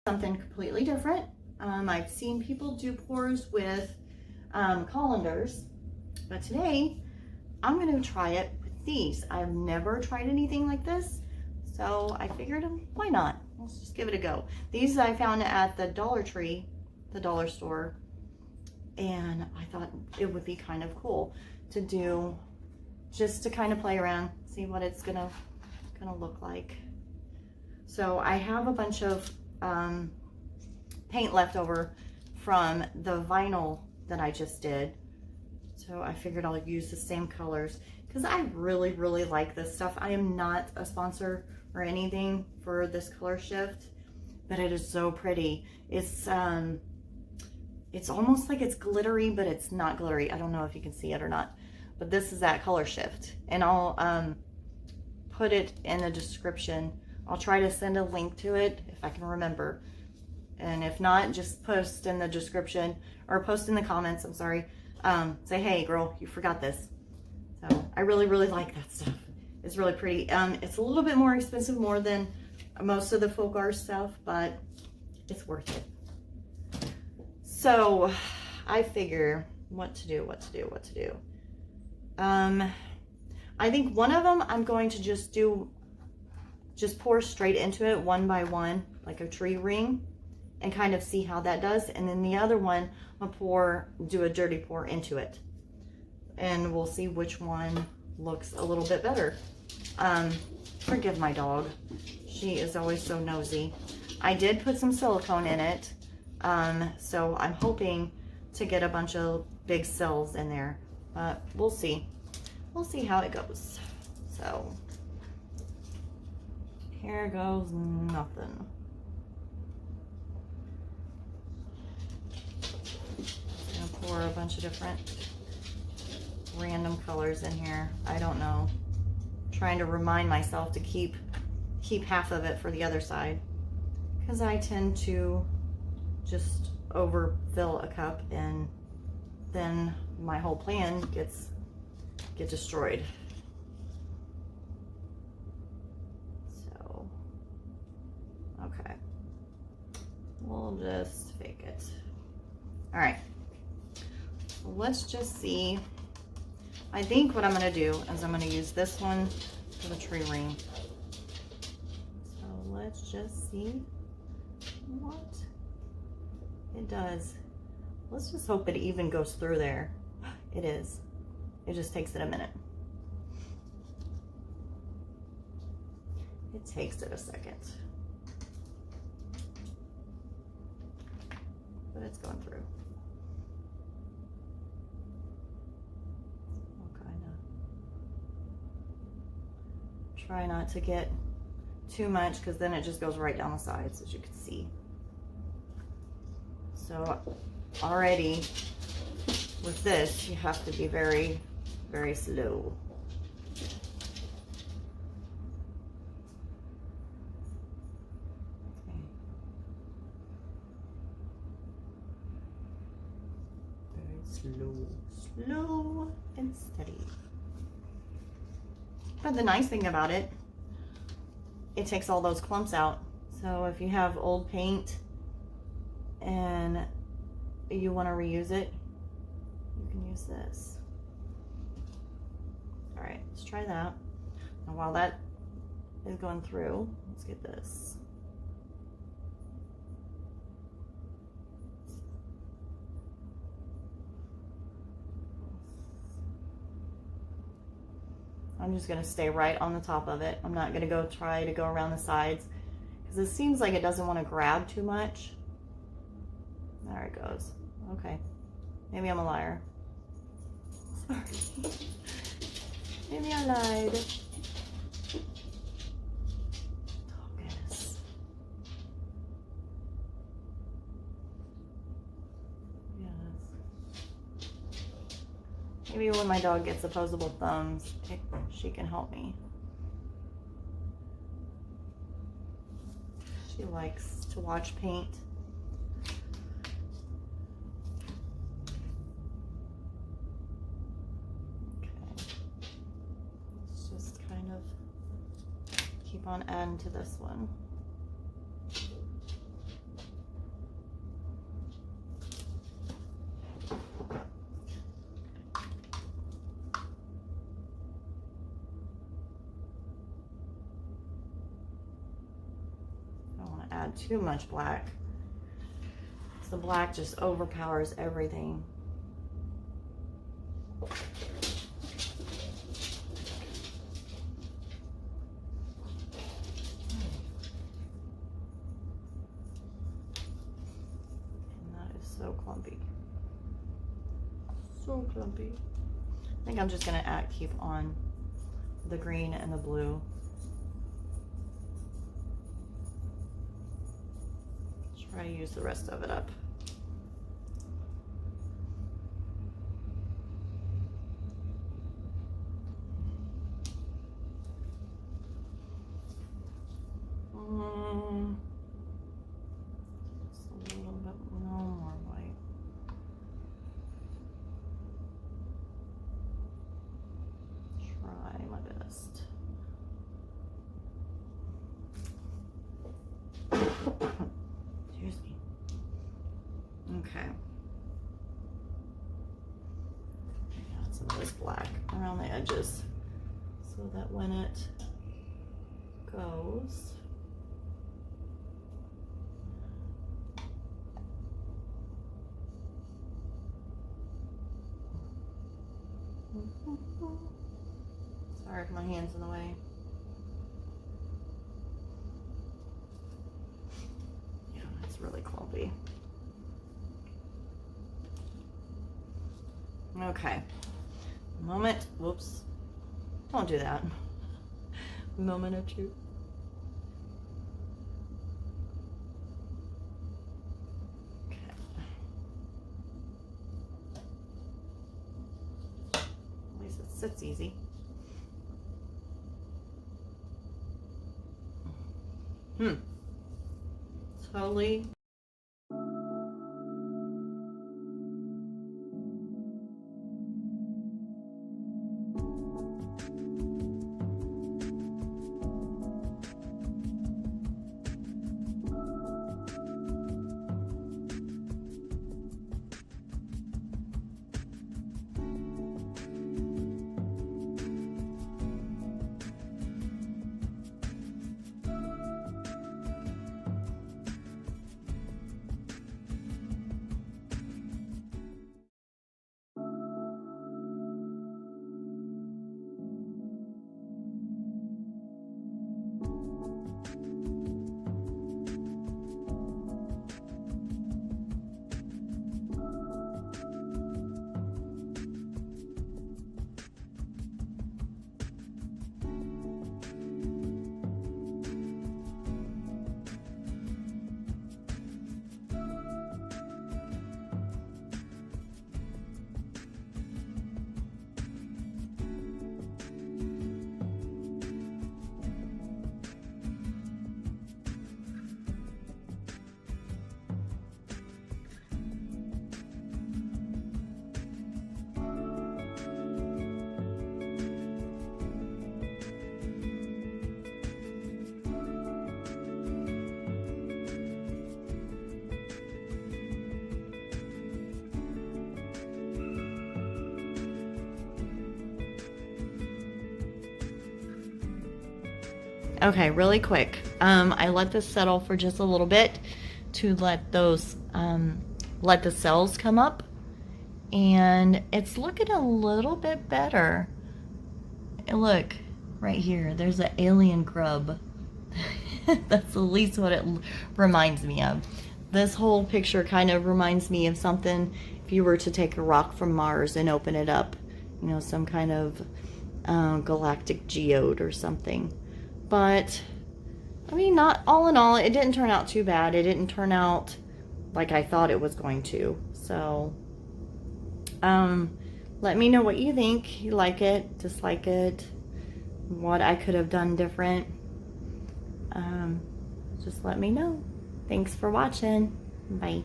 Something completely different. I've seen people do pours with colanders, but today I'm going to try it with these. I've never tried anything like this, so I figured why not? Let's just give it a go. These I found at the Dollar Tree, the dollar store, and I thought it would be kind of cool to do, just to kind of play around, see what it's gonna look like. So I have a bunch of paint left over from the vinyl that I just did. So I figured I'll use the same colors because I really, really like this stuff. I am not a sponsor or anything for this color shift, but it is so pretty. It's almost like it's glittery, but it's not glittery. I don't know if you can see it or not, but this is that color shift. And I'll put it in the description. I'll try to send a link to it if I can remember. And if not, just post in the description or post in the comments, I'm sorry. Say, hey girl, you forgot this. So I really, really like that stuff. It's really pretty. It's a little bit more expensive, more than most of the folk art stuff, but it's worth it. So I figure what to do. I think one of them I'm going to just pour straight into it one by one, like a tree ring, and kind of see how that does. And then the other one, I'll do a dirty pour into it. And we'll see which one looks a little bit better. Forgive my dog. She is always so nosy. I did put some silicone in it. So I'm hoping to get a bunch of big cells in there. But we'll see. We'll see how it goes. So here goes nothing. Gonna pour a bunch of different random colors in here. I don't know. Trying to remind myself to keep half of it for the other side, because I tend to just overfill a cup and then my whole plan gets destroyed. So okay, we'll just fake it. All right, so let's just see. I think what I'm going to do is I'm going to use this one for the tree ring. So let's just see what it does. Let's just hope it even goes through there. It is. It just takes it a minute. It takes it a second. But it's going through. Try not to get too much, because then it just goes right down the sides, as you can see. So already with this, you have to be very, very slow. Okay. Very slow and steady. But the nice thing about it, it takes all those clumps out. So if you have old paint and you want to reuse it, you can use this. All right, let's try that. Now while that is going through, let's get this. I'm just going to stay right on the top of it. I'm not going to try to go around the sides, because it seems like it doesn't want to grab too much. There it goes. Okay. Maybe I'm a liar. Sorry. Maybe I lied. Oh, goodness. Maybe when my dog gets opposable thumbs, she can help me. She likes to watch paint. Okay. Let's just kind of keep on adding to this one. want too much black. So the black just overpowers everything. So clumpy. So clumpy. I think I'm just gonna keep on the green and the blue. Try to use the rest of it up. Just a little bit more white. Try my best. Excuse me. Okay. Got some of this black around the edges so that when it goes, sorry if my hand's in the way. Yeah, it's really clumpy. Okay. Moment. Whoops. Don't do that. Moment or two. Okay. At least it sits easy. Totally. Okay, really quick. I let this settle for just a little bit to let those, let the cells come up, and it's looking a little bit better. Look, right here, there's an alien grub. That's at least what it reminds me of. This whole picture kind of reminds me of something, if you were to take a rock from Mars and open it up, you know, some kind of galactic geode or something. But I mean, not all in all, it didn't turn out too bad. It didn't turn out like I thought it was going to. So let me know what you think. You like it, dislike it, what I could have done different. Just let me know. Thanks for watching. Bye.